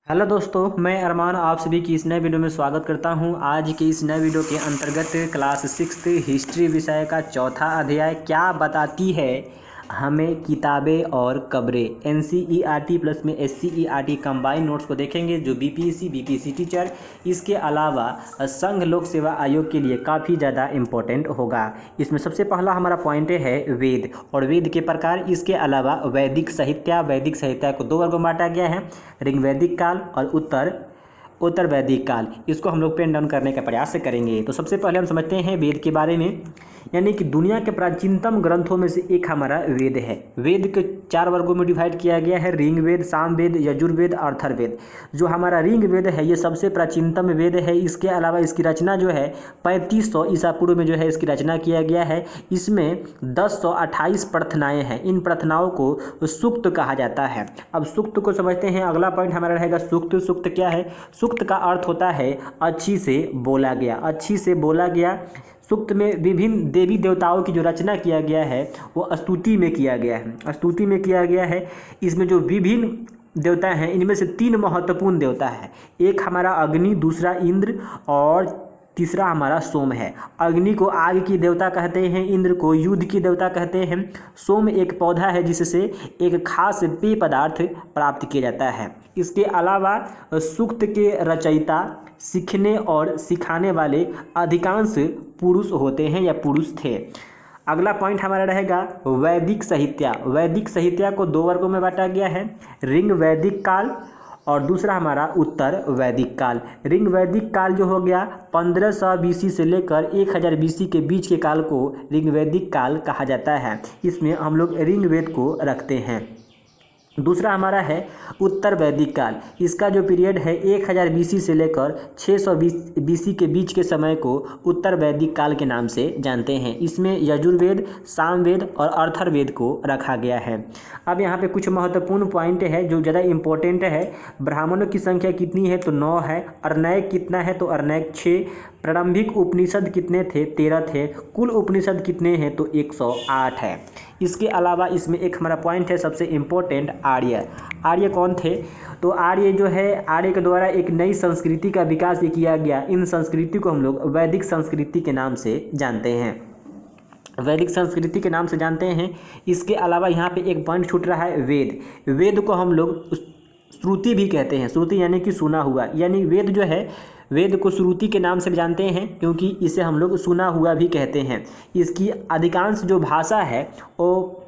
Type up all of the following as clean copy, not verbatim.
Hello दोस्तों, मैं अरमान आप सभी की इस नए वीडियो में स्वागत करता हूं। आज की इस नए वीडियो के अंतर्गत क्लास 6 हिस्ट्री विषय का चौथा अध्याय क्या बताती है हमें किताबें और कब्रें एनसीईआरटी प्लस में एससीईआरटी कंबाइन नोट्स को देखेंगे जो बीपीएससी बीपीएससी टीचर इसके अलावा संघ लोक सेवा आयोग के लिए काफ़ी ज़्यादा इम्पोर्टेंट होगा। इसमें सबसे पहला हमारा पॉइंट है वेद और वेद के प्रकार। इसके अलावा वैदिक साहित्य को दो वर्गों में बांटा गया है, ऋग्वैदिक काल और उत्तर वैदिक काल। इसको हम लोग पेन डाउन करने का प्रयास करेंगे। तो सबसे पहले हम समझते हैं वेद के बारे में, यानी कि दुनिया के प्राचीनतम ग्रंथों में से एक हमारा वेद है। वेद के 4 वर्गों में डिवाइड किया गया है, ऋग्वेद, सामवेद, यजुर्वेद, अथर्ववेद। जो हमारा ऋग्वेद है ये सबसे प्राचीनतम वेद है। इसके अलावा इसकी रचना जो है 3500 ईसा पूर्व में जो है इसकी रचना किया गया है। इसमें 1028 प्रार्थनाएँ हैं। इन प्रार्थनाओं को सूक्त कहा जाता है। अब सूक्त को समझते हैं। अगला पॉइंट हमारा रहेगा सूक्त। सूक्त क्या है? सूक्त का अर्थ होता है अच्छी से बोला गया, अच्छी से बोला गया। सूक्त में विभिन्न देवी देवताओं की जो रचना किया गया है वो स्तुति में किया गया है, स्तुति में किया गया है। इसमें जो विभिन्न देवता हैं इनमें से 3 महत्वपूर्ण देवता है। एक हमारा अग्नि, दूसरा इंद्र और तीसरा हमारा सोम है। अग्नि को आग की देवता कहते हैं, इंद्र को युद्ध की देवता कहते हैं, सोम एक पौधा है जिससे एक खास पेय पदार्थ प्राप्त किया जाता है। इसके अलावा सूक्त के रचयिता, सीखने और सिखाने वाले अधिकांश पुरुष होते हैं या पुरुष थे। अगला पॉइंट हमारा रहेगा वैदिक साहित्य। वैदिक साहित्य को 2 वर्गों में बांटा गया है, ऋग वैदिक काल और दूसरा हमारा उत्तर वैदिक काल। ऋग वैदिक काल जो हो गया 1500 बीसी से लेकर 1000 बीसी के बीच के काल को ऋग वैदिक काल कहा जाता है। इसमें हम लोग ऋग्वेद को रखते हैं। दूसरा हमारा है उत्तर वैदिक काल। इसका जो पीरियड है 1000 बीसी से लेकर 600 बीसी के बीच के समय को उत्तर वैदिक काल के नाम से जानते हैं। इसमें यजुर्वेद, सामवेद और अथर्ववेद को रखा गया है। अब यहाँ पे कुछ महत्वपूर्ण पॉइंट है जो ज़्यादा इम्पोर्टेंट है। ब्राह्मणों की संख्या कितनी है? तो 9 है। अर्नैक कितना है? तो अर्नैक 6। प्रारंभिक उपनिषद कितने थे? 13 थे। कुल उपनिषद कितने हैं? तो 108 है। इसके अलावा इसमें एक हमारा पॉइंट है सबसे इम्पोर्टेंट, आर्य। आर्य कौन थे? तो आर्य जो है, आर्य के द्वारा एक नई संस्कृति का विकास किया गया। इन संस्कृति को हम लोग वैदिक संस्कृति के नाम से जानते हैं, वैदिक संस्कृति के नाम से जानते हैं। इसके अलावा यहाँ पे एक पॉइंट छूट रहा है, वेद। वेद को हम लोग श्रुति भी कहते हैं। श्रुति यानी कि सुना हुआ, यानी वेद जो है, वेद को श्रुति के नाम से जानते हैं क्योंकि इसे हम लोग सुना हुआ भी कहते हैं। इसकी अधिकांश जो भाषा है वो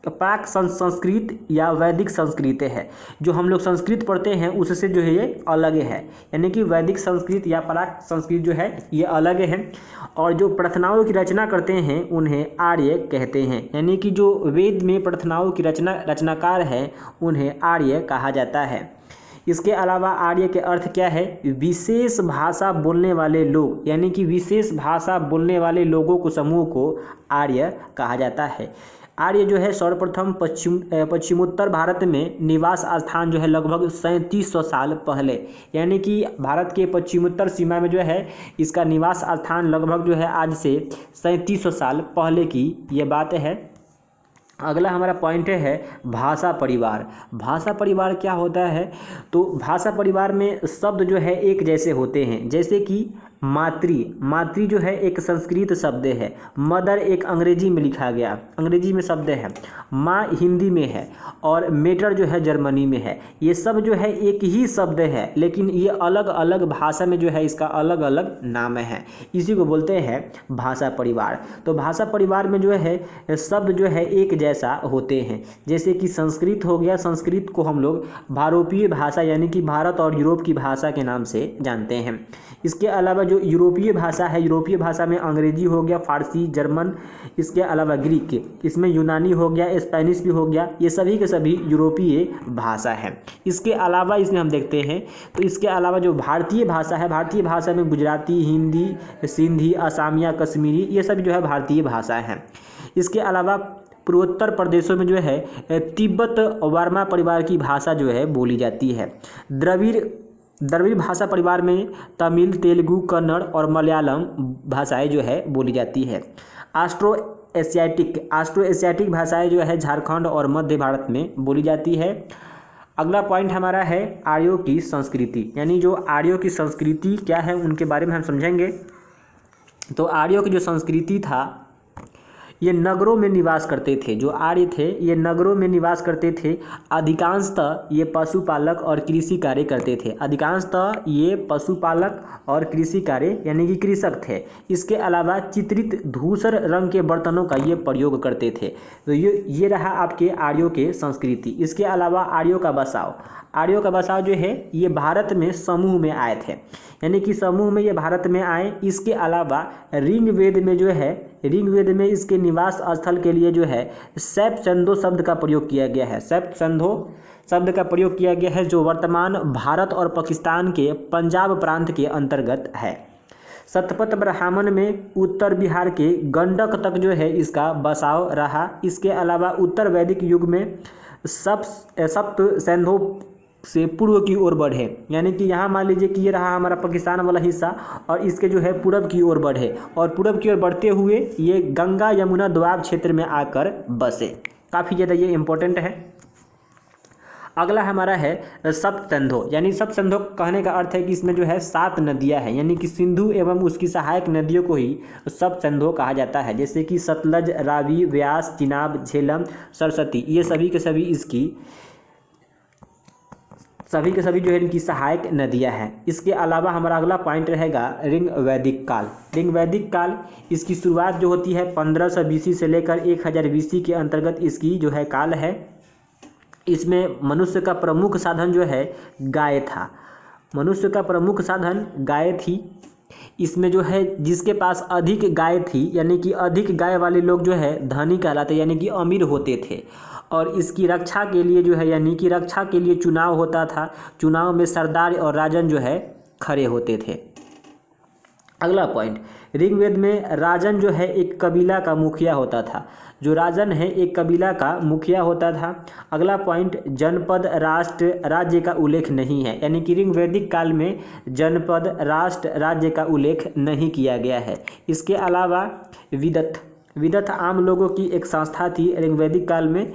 प्राक संस्कृत या वैदिक संस्कृत है। जो हम लोग संस्कृत पढ़ते हैं उससे जो है ये अलग है, यानी कि वैदिक संस्कृत या प्राक संस्कृत जो है ये अलग है। और जो प्रार्थनाओं की रचना करते हैं उन्हें आर्य कहते हैं, यानी कि जो वेद में प्रार्थनाओं की रचनाकार है उन्हें आर्य कहा जाता है। इसके अलावा आर्य के अर्थ क्या है? विशेष भाषा बोलने वाले लोग, यानी कि विशेष भाषा बोलने वाले लोगों को, समूह को आर्य कहा जाता है। आर्य जो है सर्वप्रथम पश्चिमोत्तर भारत में निवास स्थान जो है लगभग 3700 साल पहले, यानी कि भारत के पश्चिमोत्तर सीमा में जो है इसका निवास स्थान लगभग जो है आज से 3700 साल पहले की ये बात है। अगला हमारा पॉइंट है भाषा परिवार। भाषा परिवार क्या होता है? तो भाषा परिवार में शब्द जो है एक जैसे होते हैं, जैसे कि मातृ जो है एक संस्कृत शब्द है, मदर एक अंग्रेजी में लिखा गया, अंग्रेजी में शब्द है, माँ हिंदी में है और मेटर जो है जर्मनी में है। ये सब जो है एक ही शब्द है लेकिन ये अलग अलग भाषा में जो है इसका अलग अलग नाम है। इसी को बोलते हैं भाषा परिवार। तो भाषा परिवार में जो है शब्द जो है एक जैसा होते हैं, जैसे कि संस्कृत हो गया। संस्कृत को हम लोग भारोपीय भाषा यानी कि भारत और यूरोप की भाषा के नाम से जानते हैं। इसके अलावा जो यूरोपीय भाषा है, यूरोपीय भाषा में अंग्रेजी हो गया, फारसी, जर्मन, इसके अलावा ग्रीक, इसमें यूनानी हो गया, स्पेनिश भी हो गया। ये सभी के सभी यूरोपीय भाषा है। इसके अलावा इसमें हम देखते हैं तो इसके अलावा जो भारतीय भाषा है, भारतीय भाषा में गुजराती, हिंदी, सिंधी, असमिया, कश्मीरी, ये सब जो है भारतीय भाषा है। इसके अलावा पूर्वोत्तर प्रदेशों में जो है तिब्बत वर्मा परिवार की भाषा जो है बोली जाती है। द्रविड़ भाषा परिवार में तमिल, तेलुगु, कन्नड़ और मलयालम भाषाएं जो है बोली जाती है। ऑस्ट्रो एशियाटिक भाषाएं जो है झारखंड और मध्य भारत में बोली जाती है। अगला पॉइंट हमारा है आर्यों की संस्कृति, यानी जो आर्यों की संस्कृति क्या है उनके बारे में हम समझेंगे। तो आर्यों की जो संस्कृति था ये नगरों में निवास करते थे। जो आर्य थे ये नगरों में निवास करते थे। अधिकांशतः ये पशुपालक और कृषि कार्य करते थे। अधिकांशतः ये पशुपालक और कृषि कार्य यानी कि कृषक थे। इसके अलावा चित्रित धूसर रंग के बर्तनों का ये प्रयोग करते थे। तो ये रहा आपके आर्यों के संस्कृति। इसके अलावा आर्यों का बसाव, आर्यों का बसाव जो है ये भारत में समूह में आए थे, यानी कि समूह में ये भारत में आए। इसके अलावा ऋग्वेद में जो है, ऋग्वेद में इसके निवास स्थल के लिए जो है सैप्तसंधो शब्द का प्रयोग किया गया है। सैप्तसंधो शब्द का प्रयोग किया गया है जो वर्तमान भारत और पाकिस्तान के पंजाब प्रांत के अंतर्गत है। सतपथ ब्राह्मण में उत्तर बिहार के गंडक तक जो है इसका बसाव रहा। इसके अलावा उत्तर वैदिक युग में सप्तसैंधो से पूर्व की ओर बढ़े, यानी कि यहाँ मान लीजिए कि ये रहा हमारा पाकिस्तान वाला हिस्सा और इसके जो है पूरब की ओर बढ़े और पूरब की ओर बढ़ते हुए ये गंगा यमुना दोआब क्षेत्र में आकर बसे। काफ़ी ज़्यादा ये इम्पोर्टेंट है। अगला हमारा है सप्तसंधो, यानी सप्तसंधो कहने का अर्थ है कि इसमें जो है 7 नदियाँ हैं, यानी कि सिंधु एवं उसकी सहायक नदियों को ही सप्तसंधो कहा जाता है। जैसे कि सतलज, रावी, व्यास, चिनाब, झेलम, सरस्वती, ये सभी के सभी जो है इनकी सहायक नदियां हैं। इसके अलावा हमारा अगला पॉइंट रहेगा ऋग वैदिक काल। ऋग वैदिक काल इसकी शुरुआत जो होती है 1500 BC से लेकर 1000 BC के अंतर्गत इसकी जो है काल है। इसमें मनुष्य का प्रमुख साधन जो है गाय था। मनुष्य का प्रमुख साधन गाय थी। इसमें जो है जिसके पास अधिक गाय थी, यानी कि अधिक गाय वाले लोग जो है धनी कहलाते, यानी कि अमीर होते थे। और इसकी रक्षा के लिए जो है, यानी कि रक्षा के लिए चुनाव होता था। चुनाव में सरदार और राजन जो है खड़े होते थे। अगला पॉइंट, ऋग्वेद में राजन जो है एक कबीला का मुखिया होता था। जो राजन है एक कबीला का मुखिया होता था। अगला पॉइंट, जनपद, राष्ट्र, राज्य का उल्लेख नहीं है, यानी कि ऋग्वैदिक काल में जनपद, राष्ट्र, राज्य का उल्लेख नहीं किया गया है। इसके अलावा विदथ आम लोगों की एक संस्था थी ऋग्वैदिक काल में।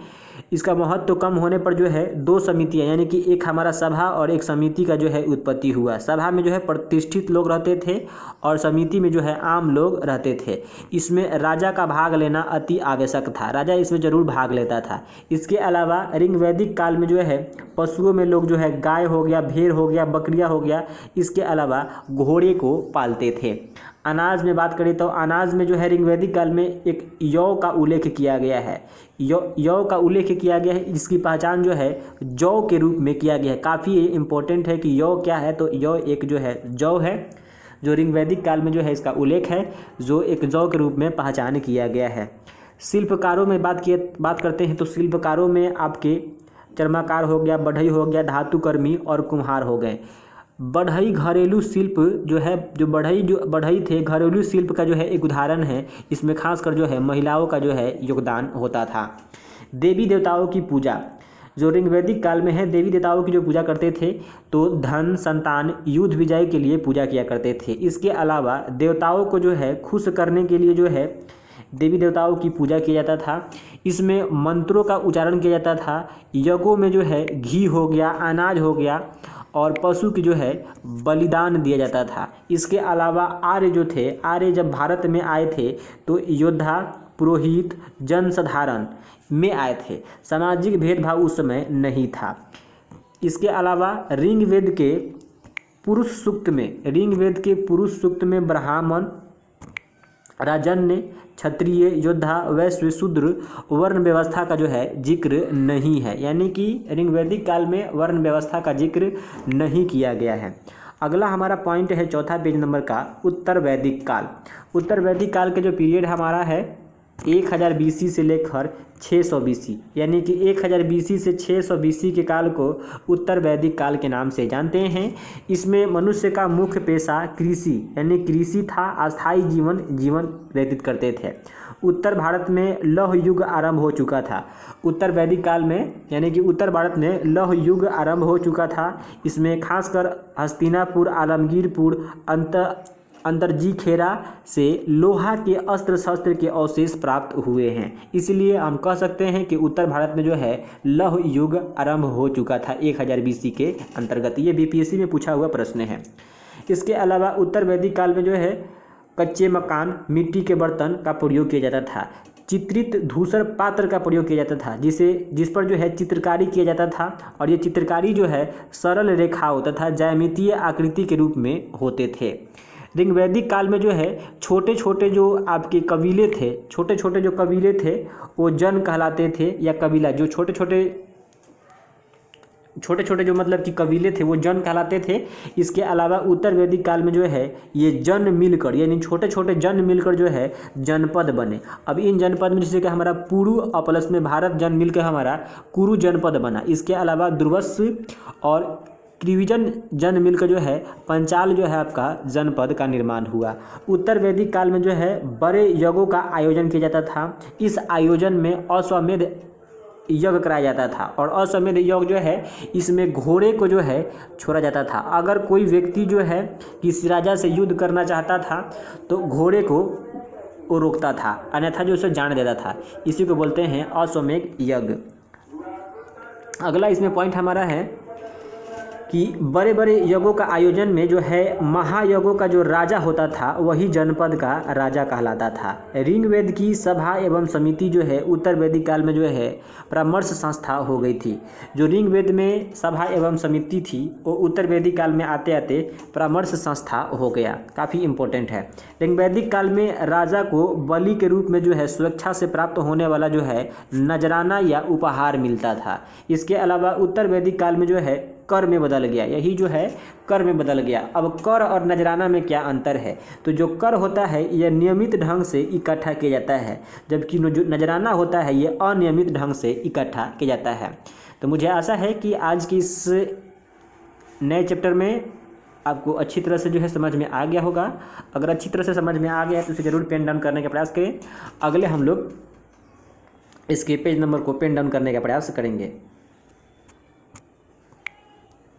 इसका महत्व कम होने पर जो है 2 समितियाँ, यानी कि एक हमारा सभा और एक समिति का जो है उत्पत्ति हुआ। सभा में जो है प्रतिष्ठित लोग रहते थे और समिति में जो है आम लोग रहते थे। इसमें राजा का भाग लेना अति आवश्यक था, राजा इसमें जरूर भाग लेता था। इसके अलावा ऋग्वैदिक काल में जो है पशुओं में लोग जो है गाय हो गया, भेड़ हो गया, बकरियाँ हो गया, इसके अलावा घोड़े को पालते थे। अनाज में बात करें तो अनाज में जो है ऋग्वैदिक काल में एक यौ का उल्लेख किया गया है। यौ का उल्लेख किया गया है। इसकी पहचान जो है जौ के रूप में किया गया है। काफ़ी इम्पोर्टेंट है कि यौ क्या है, तो यौ एक जो है जौ है, जो ऋग्वैदिक काल में जो है इसका उल्लेख है, जो एक जौ के रूप में पहचान किया गया है। शिल्पकारों में बात करते हैं तो शिल्पकारों में आपके चर्माकार हो गया, बढ़ई हो गया, धातुकर्मी और कुम्हार हो गए। बढ़ई घरेलू शिल्प जो है, जो बढ़ई थे घरेलू शिल्प का जो है एक उदाहरण है। इसमें खासकर जो है महिलाओं का जो है योगदान होता था। देवी देवताओं की पूजा जो ऋग्वैदिक काल में है, देवी देवताओं की जो पूजा करते थे तो धन, संतान, युद्ध विजय के लिए पूजा किया करते थे। इसके अलावा देवताओं को जो है खुश करने के लिए जो है देवी देवताओं की पूजा किया जाता था। इसमें मंत्रों का उच्चारण किया जाता था। यज्ञों में जो है घी हो गया, अनाज हो गया और पशु की जो है बलिदान दिया जाता था। इसके अलावा आर्य जो थे, आर्य जब भारत में आए थे तो योद्धा, पुरोहित, जनसाधारण में आए थे। सामाजिक भेदभाव उस समय नहीं था। इसके अलावा ऋग्वेद के पुरुष सूक्त में ब्राह्मण, राजन्य, क्षत्रिय, योद्धा, वैश्य, शूद्र वर्ण व्यवस्था का जो है जिक्र नहीं है, यानी कि ऋग्वैदिक काल में वर्ण व्यवस्था का जिक्र नहीं किया गया है। अगला हमारा पॉइंट है चौथा पेज नंबर का, उत्तर वैदिक काल। उत्तर वैदिक काल के जो पीरियड हमारा है 1000 BC से लेकर 600 BC, यानी कि 1000 BC से 600 BC के काल को उत्तर वैदिक काल के नाम से जानते हैं। इसमें मनुष्य का मुख्य पेशा कृषि यानी कृषि था। अस्थायी जीवन व्यतीत करते थे। उत्तर भारत में लौह युग आरंभ हो चुका था। उत्तर वैदिक काल में यानी कि उत्तर भारत में लौह युग आरंभ हो चुका था। इसमें खासकर हस्तिनापुर, आलमगीरपुर, अंतर्जी खेरा से लोहा के अस्त्र शस्त्र के अवशेष प्राप्त हुए हैं। इसलिए हम कह सकते हैं कि उत्तर भारत में जो है लौह युग आरंभ हो चुका था 1000 BC के अंतर्गत। ये बीपीएससी में पूछा हुआ प्रश्न है। इसके अलावा उत्तर वैदिक काल में जो है कच्चे मकान, मिट्टी के बर्तन का प्रयोग किया जाता था। चित्रित धूसर पात्र का प्रयोग किया जाता था जिस पर जो है चित्रकारी किया जाता था, और ये चित्रकारी जो है सरल रेखाओं तथा ज्यामितीय आकृति के रूप में होते थे। ऋग्वैदिक काल में जो है छोटे छोटे जो आपके कबीले थे वो जन कहलाते थे, या कबीला जो छोटे छोटे जो मतलब कि कबीले थे वो जन कहलाते थे। इसके अलावा उत्तर वैदिक काल में जो है ये जन मिलकर, यानी छोटे छोटे जन मिलकर जो है जनपद बने। अब इन जनपद में जैसे कि हमारा पुरु और प्लस में भारत जन मिलकर हमारा कुरु जनपद बना। इसके अलावा दुर्वस और त्रिविजन जन मिलकर जो है पंचाल जो है आपका जनपद का निर्माण हुआ। उत्तर वैदिक काल में जो है बड़े यज्ञों का आयोजन किया जाता था। इस आयोजन में अश्वमेध यज्ञ कराया जाता था, और अश्वमेध यज्ञ जो है इसमें घोड़े को जो है छोड़ा जाता था। अगर कोई व्यक्ति जो है किसी राजा से युद्ध करना चाहता था तो घोड़े को वो रोकता था, अन्यथा जो उसे जान देता था। इसी को बोलते हैं अश्वमेध यज्ञ। अगला इसमें पॉइंट हमारा है कि बड़े बड़े यज्ञों का आयोजन में जो है महायज्ञों का जो राजा होता था वही जनपद का राजा कहलाता था। ऋग्वेद की सभा एवं समिति जो है उत्तर वैदिक काल में जो है परामर्श संस्था हो गई थी। जो ऋग्वेद में सभा एवं समिति थी वो उत्तर वैदिक काल में आते आते परामर्श संस्था हो गया। काफ़ी इम्पोर्टेंट है। ऋग्वैदिक काल में राजा को बलि के रूप में जो है स्वेच्छा से प्राप्त होने वाला जो है नजराना या उपहार मिलता था। इसके अलावा उत्तर वैदिक काल में जो है कर में बदल गया, यही जो है कर में बदल गया। अब कर और नजराना में क्या अंतर है? तो जो कर होता है यह नियमित ढंग से इकट्ठा किया जाता है, जबकि जो नजराना होता है ये अनियमित ढंग से इकट्ठा किया जाता है। तो मुझे आशा है कि आज की इस नए चैप्टर में आपको अच्छी तरह से जो है समझ में आ गया होगा। अगर अच्छी तरह से समझ में आ गया तो उसे ज़रूर पेन डाउन करने का प्रयास करें। अगले हम लोग इसके पेज नंबर को पेन डाउन करने का प्रयास करेंगे।